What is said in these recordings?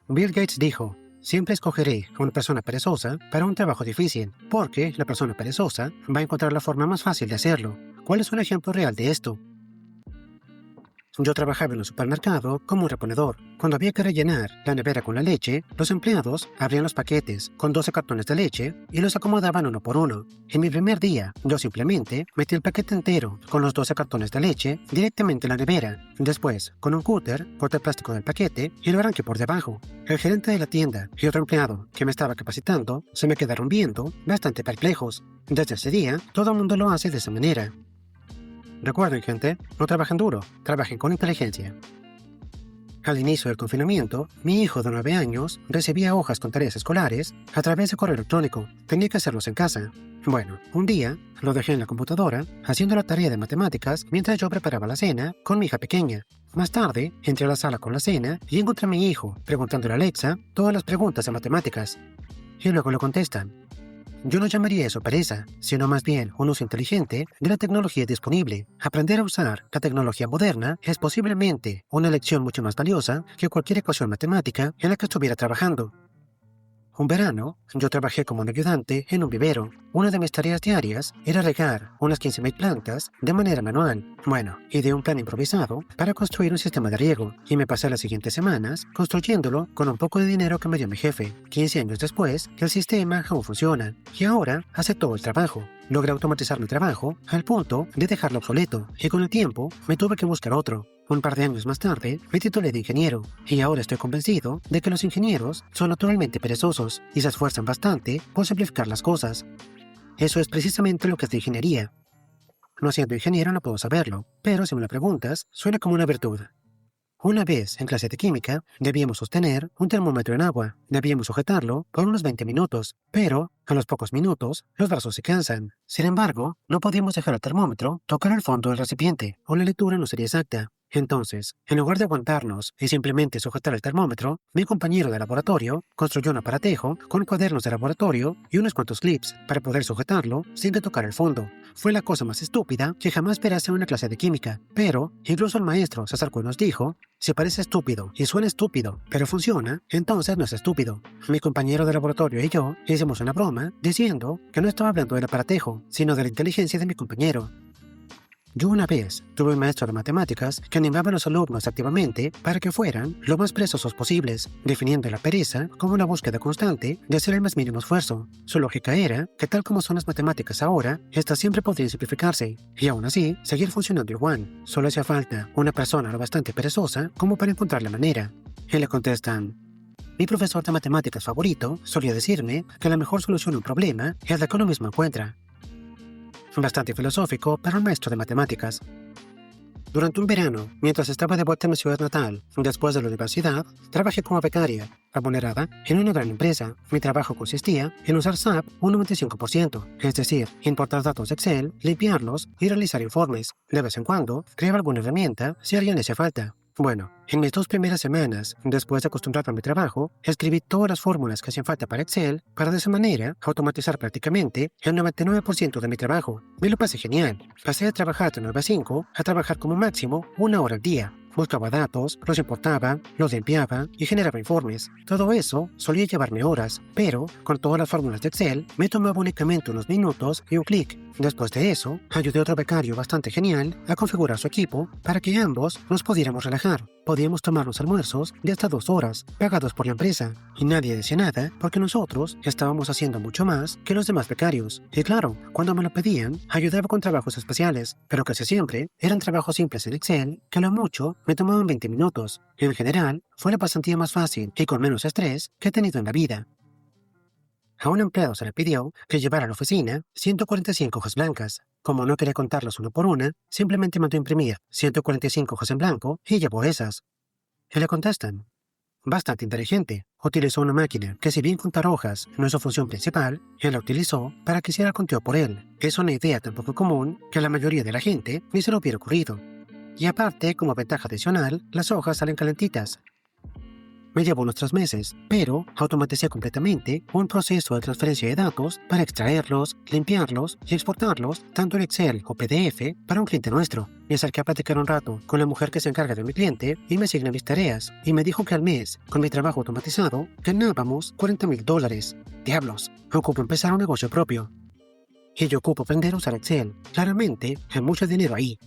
Bill Gates dijo, siempre escogeré a una persona perezosa para un trabajo difícil, porque la persona perezosa va a encontrar la forma más fácil de hacerlo. ¿Cuál es un ejemplo real de esto? Yo trabajaba en un supermercado como un reponedor. Cuando había que rellenar la nevera con la leche, los empleados abrían los paquetes con 12 cartones de leche y los acomodaban uno por uno. En mi primer día, yo simplemente metí el paquete entero con los 12 cartones de leche directamente en la nevera. Después, con un cúter, corté el plástico del paquete y lo arranqué por debajo. El gerente de la tienda y otro empleado que me estaba capacitando se me quedaron viendo bastante perplejos. Desde ese día, todo el mundo lo hace de esa manera. Recuerden, gente, no trabajen duro, trabajen con inteligencia. Al inicio del confinamiento, mi hijo de 9 años recibía hojas con tareas escolares a través de correo electrónico. Tenía que hacerlos en casa. Bueno, un día lo dejé en la computadora haciendo la tarea de matemáticas mientras yo preparaba la cena con mi hija pequeña. Más tarde, entré a la sala con la cena y encontré a mi hijo preguntándole a Alexa todas las preguntas de matemáticas. Y luego le contestan. Yo no llamaría eso pereza, sino más bien un uso inteligente de la tecnología disponible. Aprender a usar la tecnología moderna es posiblemente una lección mucho más valiosa que cualquier ecuación matemática en la que estuviera trabajando. Un verano, yo trabajé como un ayudante en un vivero. Una de mis tareas diarias era regar unas 15.000 plantas de manera manual. Bueno, ideé un plan improvisado para construir un sistema de riego y me pasé las siguientes semanas construyéndolo con un poco de dinero que me dio mi jefe. 15 años después, el sistema aún funciona y ahora hace todo el trabajo. Logré automatizar mi trabajo al punto de dejarlo obsoleto y con el tiempo me tuve que buscar otro. Un par de años más tarde, me titulé de ingeniero y ahora estoy convencido de que los ingenieros son naturalmente perezosos y se esfuerzan bastante por simplificar las cosas. Eso es precisamente lo que es de ingeniería. No siendo ingeniero no puedo saberlo, pero si me lo preguntas, suena como una virtud. Una vez, en clase de química, debíamos sostener un termómetro en agua. Debíamos sujetarlo por unos 20 minutos, pero, a los pocos minutos, los brazos se cansan. Sin embargo, no podíamos dejar el termómetro tocar el fondo del recipiente, o la lectura no sería exacta. Entonces, en lugar de aguantarnos y simplemente sujetar el termómetro, mi compañero de laboratorio construyó un aparatejo con cuadernos de laboratorio y unos cuantos clips para poder sujetarlo sin que tocar el fondo. Fue la cosa más estúpida que jamás esperase en una clase de química, pero incluso el maestro se acercó y nos dijo, si parece estúpido y suena estúpido, pero funciona, entonces no es estúpido. Mi compañero de laboratorio y yo hicimos una broma diciendo que no estaba hablando del aparatejo, sino de la inteligencia de mi compañero. Yo una vez tuve un maestro de matemáticas que animaba a los alumnos activamente para que fueran lo más perezosos posibles, definiendo la pereza como una búsqueda constante de hacer el más mínimo esfuerzo. Su lógica era que tal como son las matemáticas ahora, estas siempre podrían simplificarse, y aún así seguir funcionando igual. Solo hacía falta una persona lo bastante perezosa como para encontrar la manera. Y le contestan, mi profesor de matemáticas favorito solía decirme que la mejor solución a un problema es la que uno mismo encuentra. Bastante filosófico para un maestro de matemáticas. Durante un verano, mientras estaba de vuelta en mi ciudad natal, después de la universidad, trabajé como becaria, remunerada, en una gran empresa. Mi trabajo consistía en usar SAP un 95%, es decir, importar datos de Excel, limpiarlos y realizar informes. De vez en cuando, creaba alguna herramienta si a alguien le hacía falta. Bueno, en mis 2 primeras semanas, después de acostumbrarme a mi trabajo, escribí todas las fórmulas que hacían falta para Excel para de esa manera automatizar prácticamente el 99% de mi trabajo. Me lo pasé genial. Pasé de trabajar de 9 a 5 a trabajar como máximo 1 hora al día. Buscaba datos, los importaba, los limpiaba y generaba informes. Todo eso solía llevarme horas, pero con todas las fórmulas de Excel me tomaba únicamente unos minutos y un clic. Después de eso, ayudé a otro becario bastante genial a configurar su equipo para que ambos nos pudiéramos relajar. Podíamos tomarnos almuerzos de hasta 2 horas, pagados por la empresa, y nadie decía nada porque nosotros estábamos haciendo mucho más que los demás becarios. Y claro, cuando me lo pedían, ayudaba con trabajos especiales, pero casi siempre eran trabajos simples en Excel que a lo mucho me tomaban 20 minutos. En general, fue la pasantía más fácil y con menos estrés que he tenido en la vida. A un empleado se le pidió que llevara a la oficina 145 hojas blancas. Como no quería contarlas una por una, simplemente mandó imprimir 145 hojas en blanco y llevó esas. Y le contestan. Bastante inteligente. Utilizó una máquina que, si bien contar hojas no es su función principal, él la utilizó para que hiciera el conteo por él. Es una idea tan poco común que a la mayoría de la gente ni se le hubiera ocurrido. Y aparte, como ventaja adicional, las hojas salen calentitas. me llevó unos 3 meses, pero automaticé completamente un proceso de transferencia de datos para extraerlos, limpiarlos y exportarlos tanto en Excel o PDF para un cliente nuestro. Me acerqué a platicar un rato con la mujer que se encarga de mi cliente y me asigna mis tareas, y me dijo que al mes, con mi trabajo automatizado, ganábamos $40,000. Diablos, ocupo empezar un negocio propio. Y yo ocupo aprender a usar Excel. Claramente, hay mucho dinero ahí.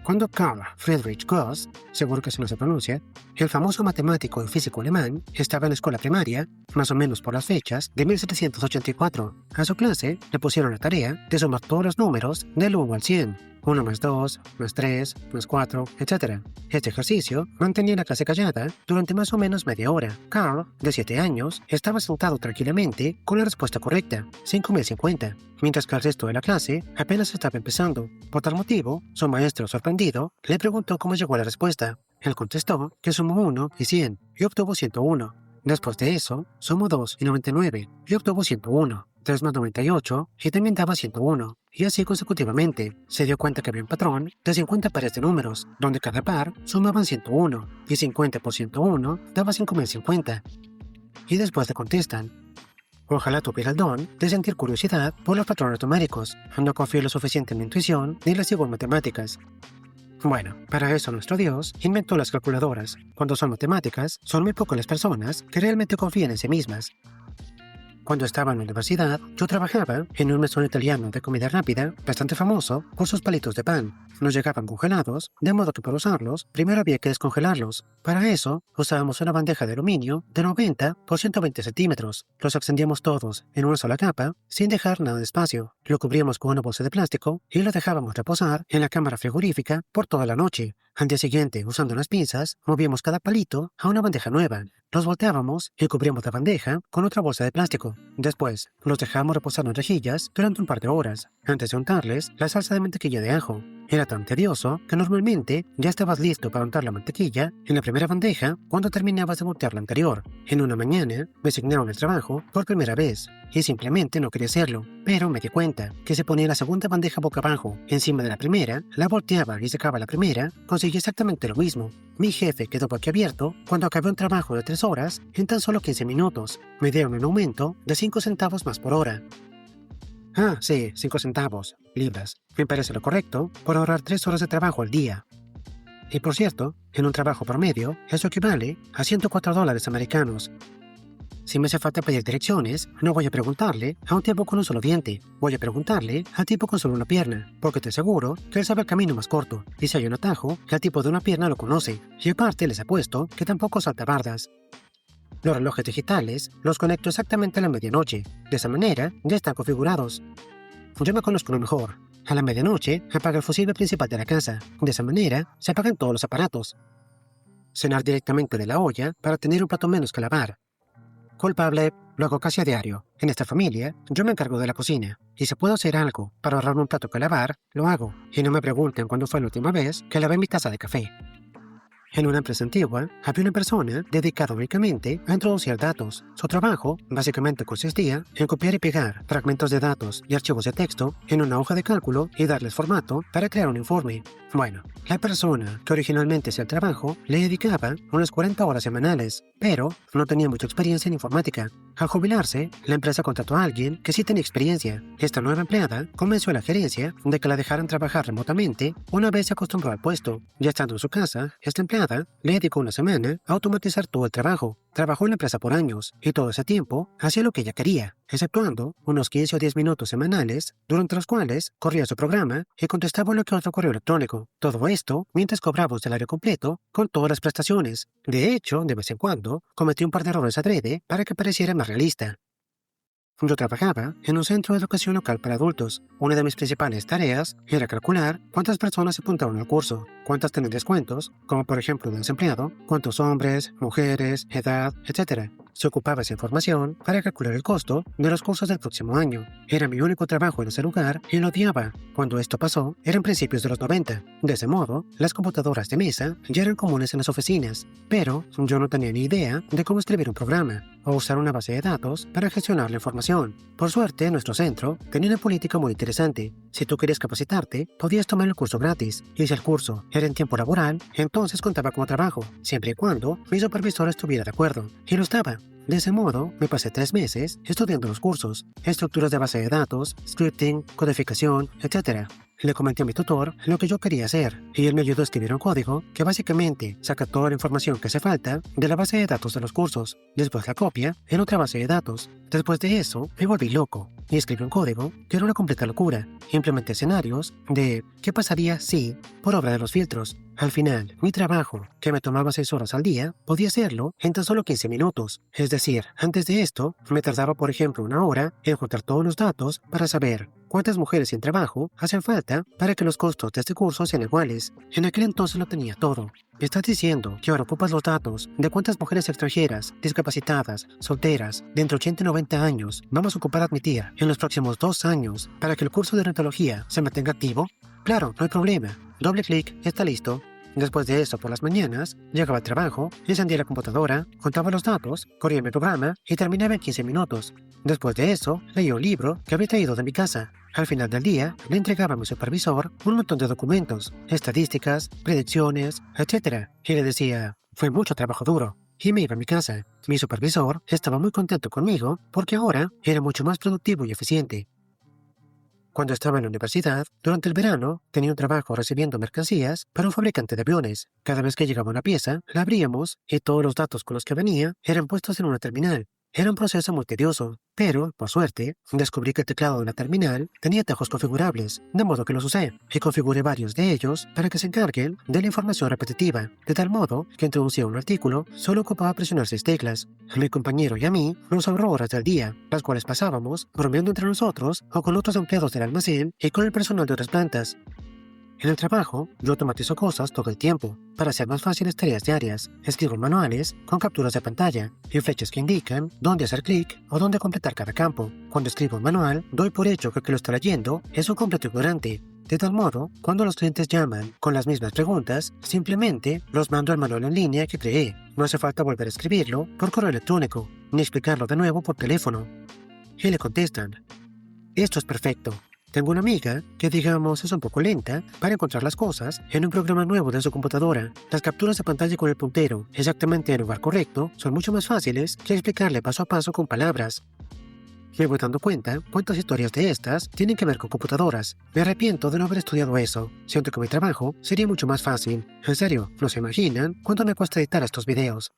Cuando Carl Friedrich Gauss, seguro que se no se pronuncia, el famoso matemático y físico alemán, estaba en la escuela primaria, más o menos por las fechas de 1784, a su clase le pusieron la tarea de sumar todos los números del 1 al 100. 1 más 2, más 3, más 4, etc. Este ejercicio mantenía la clase callada durante más o menos media hora. Carl, de 7 años, estaba sentado tranquilamente con la respuesta correcta, 5.050, mientras que el resto de la clase apenas estaba empezando. Por tal motivo, su maestro, sorprendido, le preguntó cómo llegó a la respuesta. Él contestó que sumó 1 y 100 y obtuvo 101. Después de eso, sumó 2 y 99 y obtuvo 101. 3 más 98 y también daba 101. Y así consecutivamente. Se dio cuenta que había un patrón de 50 pares de números, donde cada par sumaban 101 y 50 por 101 daba 5.050. Y después le contestan: ojalá tuviera el don de sentir curiosidad por los patrones numéricos. No confío lo suficiente en mi intuición ni las sigo en matemáticas. Bueno, para eso nuestro Dios inventó las calculadoras. Cuando son matemáticas, son muy pocas las personas que realmente confían en sí mismas. Cuando estaba en la universidad, yo trabajaba en un mesón italiano de comida rápida, bastante famoso por sus palitos de pan. Nos llegaban congelados, de modo que para usarlos, primero había que descongelarlos. Para eso, usábamos una bandeja de aluminio de 90 por 120 centímetros. Los extendíamos todos en una sola capa, sin dejar nada de espacio. Lo cubríamos con una bolsa de plástico y lo dejábamos reposar en la cámara frigorífica por toda la noche. Al día siguiente, usando unas pinzas, movíamos cada palito a una bandeja nueva. Los volteábamos y cubríamos la bandeja con otra bolsa de plástico. Después, los dejábamos reposar en rejillas durante un par de horas, antes de untarles la salsa de mantequilla de ajo. Era tan tedioso que normalmente ya estabas listo para untar la mantequilla en la primera bandeja cuando terminabas de voltear la anterior. En una mañana, me asignaron el trabajo por primera vez y simplemente no quería hacerlo, pero me di cuenta que se ponía la segunda bandeja boca abajo encima de la primera, la volteaba y sacaba la primera, conseguí exactamente lo mismo. Mi jefe quedó boquiabierto cuando acabé un trabajo de 3 horas en tan solo 15 minutos. Me dieron un aumento de 5 centavos más por hora. Ah, sí, 5 centavos, libras. Me parece lo correcto por ahorrar 3 horas de trabajo al día. Y por cierto, en un trabajo promedio, eso equivale a $104 americanos. Si me hace falta pedir direcciones, no voy a preguntarle a un tipo con un solo diente. Voy a preguntarle al tipo con solo una pierna, porque te aseguro que él sabe el camino más corto. Y si hay un atajo, el tipo de una pierna lo conoce. Y aparte les apuesto que tampoco salta bardas. Los relojes digitales los conecto exactamente a la medianoche. De esa manera ya están configurados. Yo me conozco lo mejor. A la medianoche apaga el fusible principal de la casa. De esa manera se apagan todos los aparatos. Cenar directamente de la olla para tener un plato menos que lavar. Culpable, lo hago casi a diario. En esta familia, yo me encargo de la cocina. Y si puedo hacer algo para ahorrarme un plato que lavar, lo hago. Y no me pregunten cuándo fue la última vez que lavé mi taza de café. En una empresa antigua, había una persona dedicada únicamente a introducir datos. Su trabajo, básicamente, consistía en copiar y pegar fragmentos de datos y archivos de texto en una hoja de cálculo y darles formato para crear un informe. Bueno, la persona que originalmente hacía el trabajo le dedicaba unas 40 horas semanales, pero no tenía mucha experiencia en informática. Al jubilarse, la empresa contrató a alguien que sí tenía experiencia. Esta nueva empleada convenció a la gerencia de que la dejaran trabajar remotamente una vez se acostumbró al puesto. Ya estando en su casa, esta empleada le dedicó una semana a automatizar todo el trabajo. Trabajó en la empresa por años y todo ese tiempo hacía lo que ella quería, exceptuando unos 15 o 10 minutos semanales, durante los cuales corría su programa y contestaba lo que otro correo electrónico. Todo esto mientras cobraba un salario completo con todas las prestaciones. De hecho, de vez en cuando, cometí un par de errores adrede para que pareciera más realista. Yo trabajaba en un centro de educación local para adultos. Una de mis principales tareas era calcular cuántas personas se apuntaron al curso, cuántas tenían descuentos, como por ejemplo un desempleado, cuántos hombres, mujeres, edad, etc. Se ocupaba esa información para calcular el costo de los cursos del próximo año. Era mi único trabajo en ese lugar y lo odiaba. Cuando esto pasó, eran principios de los 90. De ese modo, las computadoras de mesa ya eran comunes en las oficinas, pero yo no tenía ni idea de cómo escribir un programa. o usar una base de datos para gestionar la información. Por suerte, nuestro centro tenía una política muy interesante. Si tú querías capacitarte, podías tomar el curso gratis, y si el curso era en tiempo laboral, entonces contaba como trabajo, siempre y cuando mi supervisor estuviera de acuerdo. Y lo estaba. De ese modo, me pasé 3 meses estudiando los cursos, estructuras de base de datos, scripting, codificación, etc. Le comenté a mi tutor lo que yo quería hacer, y él me ayudó a escribir un código que básicamente saca toda la información que hace falta de la base de datos de los cursos, después la copia en otra base de datos. Después de eso, me volví loco y escribí un código que era una completa locura. Implementé escenarios de ¿qué pasaría si? Por obra de los filtros. Al final, mi trabajo, que me tomaba 6 horas al día, podía hacerlo en tan solo 15 minutos. Es decir, antes de esto, me tardaba por ejemplo 1 hora en juntar todos los datos para saber cuántas mujeres sin trabajo hacen falta para que los costos de este curso sean iguales. En aquel entonces lo tenía todo. ¿Me estás diciendo que ahora ocupas los datos de cuántas mujeres extranjeras, discapacitadas, solteras, de entre 80 y 90 años vamos a ocupar admitir en los próximos 2 años para que el curso de odontología se mantenga activo? Claro, no hay problema. Doble clic, está listo. Después de eso, por las mañanas, llegaba al trabajo, encendía la computadora, contaba los datos, corría mi programa y terminaba en 15 minutos. Después de eso, leía un libro que había traído de mi casa. Al final del día, le entregaba a mi supervisor un montón de documentos, estadísticas, predicciones, etc. Y le decía, fue mucho trabajo duro. Y me iba a mi casa. Mi supervisor estaba muy contento conmigo porque ahora era mucho más productivo y eficiente. Cuando estaba en la universidad, durante el verano, tenía un trabajo recibiendo mercancías para un fabricante de aviones. Cada vez que llegaba una pieza, la abríamos y todos los datos con los que venía eran puestos en una terminal. Era un proceso muy tedioso, pero, por suerte, descubrí que el teclado de la terminal tenía atajos configurables, de modo que los usé, y configuré varios de ellos para que se encarguen de la información repetitiva, de tal modo que introducía un artículo solo ocupaba presionar 6 teclas. A mi compañero y a mí nos ahorró horas del día, las cuales pasábamos bromeando entre nosotros o con otros empleados del almacén y con el personal de otras plantas. En el trabajo, yo automatizo cosas todo el tiempo para hacer más fáciles tareas diarias. Escribo manuales con capturas de pantalla y flechas que indican dónde hacer clic o dónde completar cada campo. Cuando escribo un manual, doy por hecho que el que lo está leyendo es un completo ignorante. De tal modo, cuando los clientes llaman con las mismas preguntas, simplemente los mando al manual en línea que creé. No hace falta volver a escribirlo por correo electrónico, ni explicarlo de nuevo por teléfono. Y le contestan, esto es perfecto. Tengo una amiga que, digamos, es un poco lenta para encontrar las cosas en un programa nuevo de su computadora. Las capturas de pantalla con el puntero exactamente en el lugar correcto son mucho más fáciles que explicarle paso a paso con palabras. Me voy dando cuenta cuántas historias de estas tienen que ver con computadoras. Me arrepiento de no haber estudiado eso. Siento que mi trabajo sería mucho más fácil. En serio, no se imaginan cuánto me cuesta editar estos videos.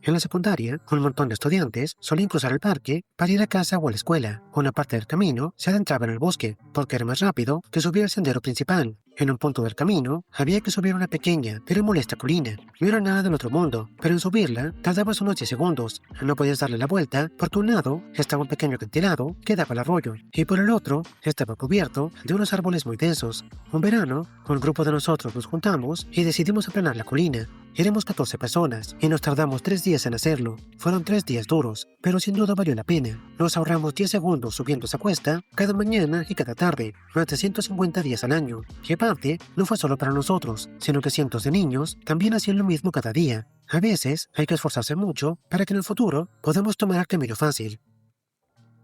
En la secundaria, un montón de estudiantes solían cruzar el parque para ir a casa o a la escuela. Una parte del camino se adentraba en el bosque, porque era más rápido que subir el sendero principal. En un punto del camino, había que subir una pequeña pero molesta colina. No era nada del otro mundo, pero en subirla tardabas unos 10 segundos. No podías darle la vuelta porque un lado estaba un pequeño acantilado que daba al arroyo, y por el otro estaba cubierto de unos árboles muy densos. Un verano, un grupo de nosotros nos juntamos y decidimos aplanar la colina. Éramos 14 personas y nos tardamos 3 días en hacerlo. Fueron 3 días duros, pero sin duda valió la pena. Nos ahorramos 10 segundos subiendo esa cuesta cada mañana y cada tarde, durante 150 días al año. Y aparte, no fue solo para nosotros, sino que cientos de niños también hacían lo mismo cada día. A veces hay que esforzarse mucho para que en el futuro podamos tomar el camino fácil.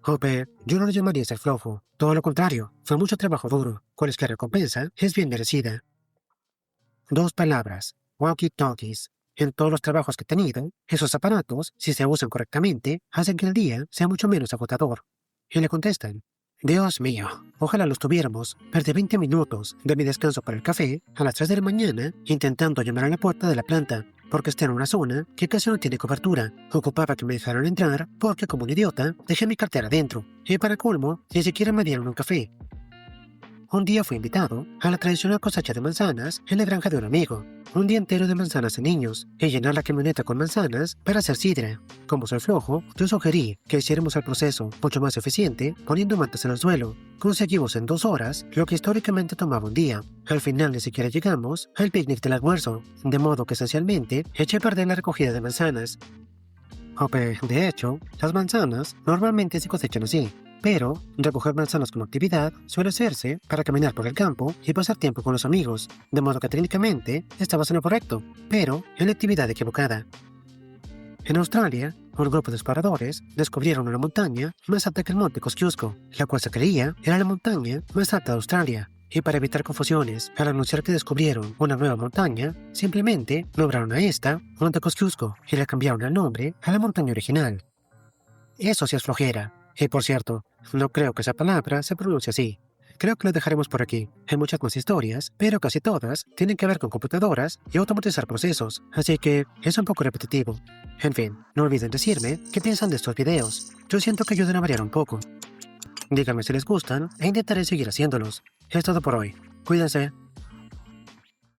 Hopper, yo no lo llamaría ser flojo. Todo lo contrario, fue mucho trabajo duro. Cualquier recompensa es bien merecida. 2 palabras. Walkie-talkies. En todos los trabajos que he tenido, esos aparatos, si se usan correctamente, hacen que el día sea mucho menos agotador. Y le contestan, Dios mío, ojalá los tuviéramos. Perdí 20 minutos de mi descanso para el café a las 3 de la mañana intentando llamar a la puerta de la planta, porque está en una zona que casi no tiene cobertura. Ocupaba que me dejaran entrar porque, como un idiota, dejé mi cartera dentro. Y para colmo, ni siquiera me dieron un café. Un día fui invitado a la tradicional cosecha de manzanas en la granja de un amigo. Un día entero de manzanas de niños y llenar la camioneta con manzanas para hacer sidra. Como soy flojo, yo sugerí que hiciéramos el proceso mucho más eficiente poniendo mantas en el suelo. Conseguimos en 2 horas lo que históricamente tomaba un día. Al final ni siquiera llegamos al picnic del almuerzo, de modo que esencialmente eché a perder la recogida de manzanas. De hecho, las manzanas normalmente se cosechan así. Pero recoger manzanas como actividad suele hacerse para caminar por el campo y pasar tiempo con los amigos, de modo que técnicamente estabas en lo correcto, pero en la actividad equivocada. En Australia, un grupo de exploradores descubrieron una montaña más alta que el monte Kosciuszko, la cual se creía era la montaña más alta de Australia. Y para evitar confusiones, al anunciar que descubrieron una nueva montaña, simplemente nombraron a esta Monte Kosciuszko y le cambiaron el nombre a la montaña original. Eso sí es flojera. Y por cierto, no creo que esa palabra se pronuncie así. Creo que lo dejaremos por aquí. Hay muchas más historias, pero casi todas tienen que ver con computadoras y automatizar procesos, así que es un poco repetitivo. En fin, no olviden decirme qué piensan de estos videos. Yo siento que ayudan a variar un poco. Díganme si les gustan e intentaré seguir haciéndolos. Es todo por hoy. Cuídense.